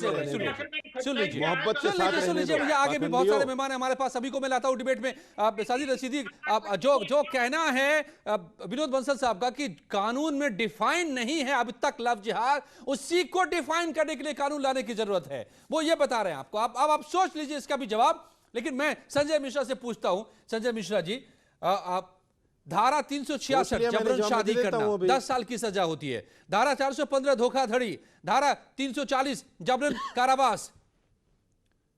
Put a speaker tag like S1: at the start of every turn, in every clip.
S1: सुन लीजिए
S2: मोहब्बत के साथ
S1: सुन लीजिए भैया, आगे भी बहुत सारे मेहमान हैं हमारे पास, सभी को मैं लाता हूं डिबेट में। साजिद रशीदी, जो जो कहना है विनोद बंसल साहब का कि कानून में डिफाइन नहीं है अभी तक लफ्ज जिहाद, उसी को डिफाइन करने के लिए कानून लाने की जरूरत है, वो ये बता रहे हैं आपको। अब आप सोच लीजिए इसका भी जवाब। लेकिन मैं संजय मिश्रा से पूछता हूं, संजय मिश्रा जी, आप धारा 366 जबरन शादी करना 10 साल की सजा होती है, धारा 415 धोखाधड़ी, धारा 340 जबरन कारावास,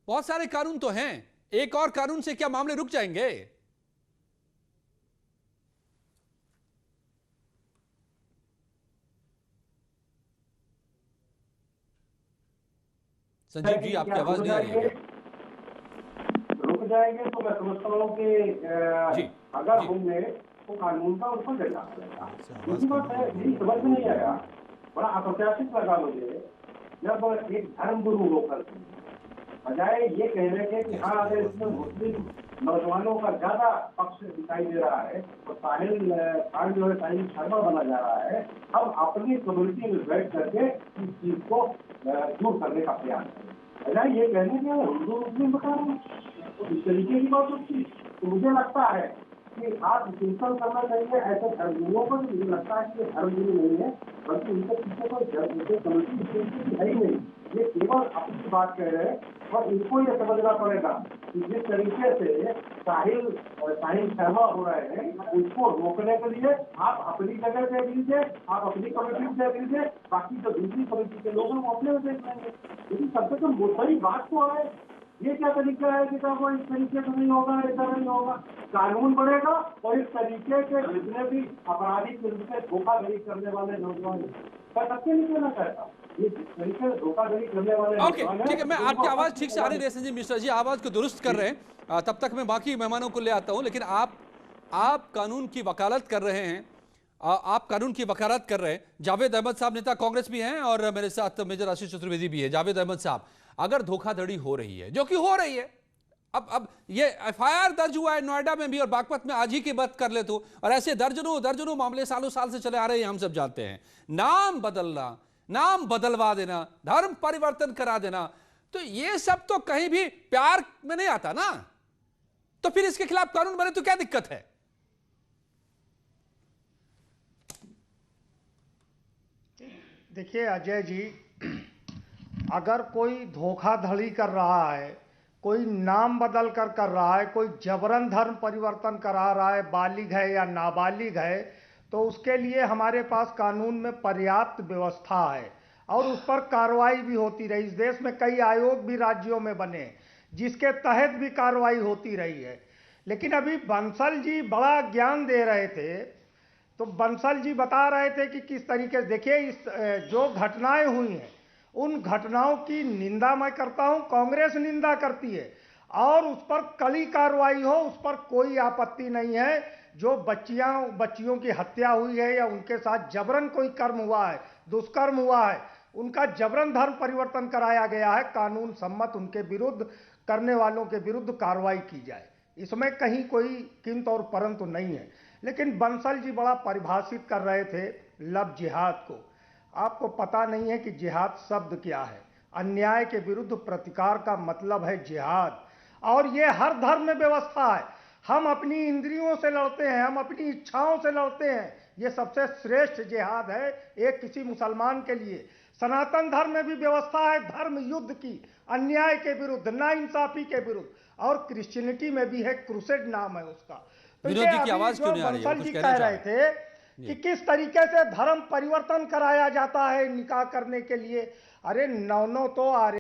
S1: बहुत सारे कानून तो हैं। एक और कानून से क्या मामले रुक जाएंगे? संजीव जी, आपकी आवाज नहीं आ रही है।
S3: रुक जाएंगे तो मैं समझता हूँ कि अगर होंगे तो कानून का उनको देना पड़ेगा। दूसरी बात है, यही समझ में नहीं आया, बड़ा अप्रत्याशित लगा मुझे जब एक धर्म गुरु होकर बजाय ये कहने के कि हाँ अगर इसमें मुस्लिम नौजवानों का ज्यादा पक्ष दिखाई दे रहा है तो साहिल खान जो है साहिल शर्मा बना जा रहा है, हम अपनी कम्युनिटी में बैठ करके इस चीज को दूर करने का प्रयास करें, बजाय ये कहने के हिंदू मुस्लिम बता रहे हैं तो इस तरीके की बात होती। तो मुझे लगता है कि आप चिंतन करना चाहिए ऐसे धर्मगुरुओं को। मुझे लगता है कि ये धर्मगुरु नहीं है, बल्कि उनके पीछे कोई कम्युनिटी है ही नहीं, ये केवल अपनी बात कह रहे हैं। और इनको ये समझना पड़ेगा कि जिस तरीके से साहिल शर्मा हो रहे हैं, उसको रोकने के लिए आप अपनी जगह से दीजिए, आप अपनी कमेटी से दीजिए, बाकी जो दूसरी कमेटी के लोग हैं वो अपने में देख लेंगे। लेकिन सबसे तो सही बात तो है, ये क्या तरीका है कि वो इस तरीके से नहीं होगा, ऐसा नहीं होगा। कानून बढ़ेगा और इस तरीके के जितने भी अपराधी मिलकर धोखाधड़ी करने वाले नौजवान मैं सबसे नहीं कहना चाहता, ये जिस तरीके से धोखाधड़ी करने वाले
S1: ठीक है, मैं आपकी आवाज ठीक से आ रही है संजीव मिश्रा जी, आवाज को दुरुस्त कर रहे हैं, तब तक मैं बाकी मेहमानों को ले आता हूं। लेकिन आप कानून की वकालत कर रहे हैं, आप कानून की वकालत कर रहे हैं। जावेद अहमद साहब नेता कांग्रेस भी हैं और मेरे साथ मेजर आशीष चतुर्वेदी भी है। जावेद अहमद साहब, अगर धोखाधड़ी हो रही है, जो कि हो रही है, अब ये एफआईआर दर्ज हुआ है नोएडा में भी और बागपत में, आज ही की बात कर ले तो, और ऐसे दर्जनों मामले सालों साल से चले आ रहे हैं, हम सब जानते हैं। नाम बदलना, नाम बदलवा देना, धर्म परिवर्तन करा देना, तो ये सब तो कहीं भी प्यार में नहीं आता ना। तो फिर इसके खिलाफ कानून बने तो क्या दिक्कत है?
S4: देखिए अजय जी, अगर कोई धोखाधड़ी कर रहा है, कोई नाम बदल कर रहा है, कोई जबरन धर्म परिवर्तन करा रहा है, बालिग है या नाबालिग है, तो उसके लिए हमारे पास कानून में पर्याप्त व्यवस्था है और उस पर कार्रवाई भी होती रही। इस देश में कई आयोग भी राज्यों में बने जिसके तहत भी कार्रवाई होती रही है। लेकिन अभी बंसल जी बड़ा ज्ञान दे रहे थे, तो बंसल जी बता रहे थे कि किस तरीके से, देखिए इस जो घटनाएं हुई हैं उन घटनाओं की निंदा मैं करता हूं, कांग्रेस निंदा करती है और उस पर कड़ी कार्रवाई हो, उस पर कोई आपत्ति नहीं है। जो बच्चियों की हत्या हुई है या उनके साथ जबरन कोई कर्म हुआ है, दुष्कर्म हुआ है, उनका जबरन धर्म परिवर्तन कराया गया है, कानून सम्मत उनके विरुद्ध करने वालों के विरुद्ध कार्रवाई की जाए, इसमें कहीं कोई किंतु और परंतु नहीं है। लेकिन बंसल जी बड़ा परिभाषित कर रहे थे लफ्ज जिहाद को। आपको पता नहीं है कि जिहाद शब्द क्या है। अन्याय के विरुद्ध प्रतिकार का मतलब है जिहाद, और ये हर धर्म में व्यवस्था है। हम अपनी इंद्रियों से लड़ते हैं, हम अपनी इच्छाओं से लड़ते हैं, ये सबसे श्रेष्ठ जिहाद है एक किसी मुसलमान के लिए। सनातन धर्म में भी व्यवस्था है धर्म युद्ध की, अन्याय के विरुद्ध, नाइंसाफी के विरुद्ध, और क्रिश्चियनिटी में भी है, क्रूसेड नाम है उसका। तो ये बंसल जी कह रहे थे कि किस तरीके से धर्म परिवर्तन कराया जाता है निकाह करने के लिए, अरे नौ तो आ रहे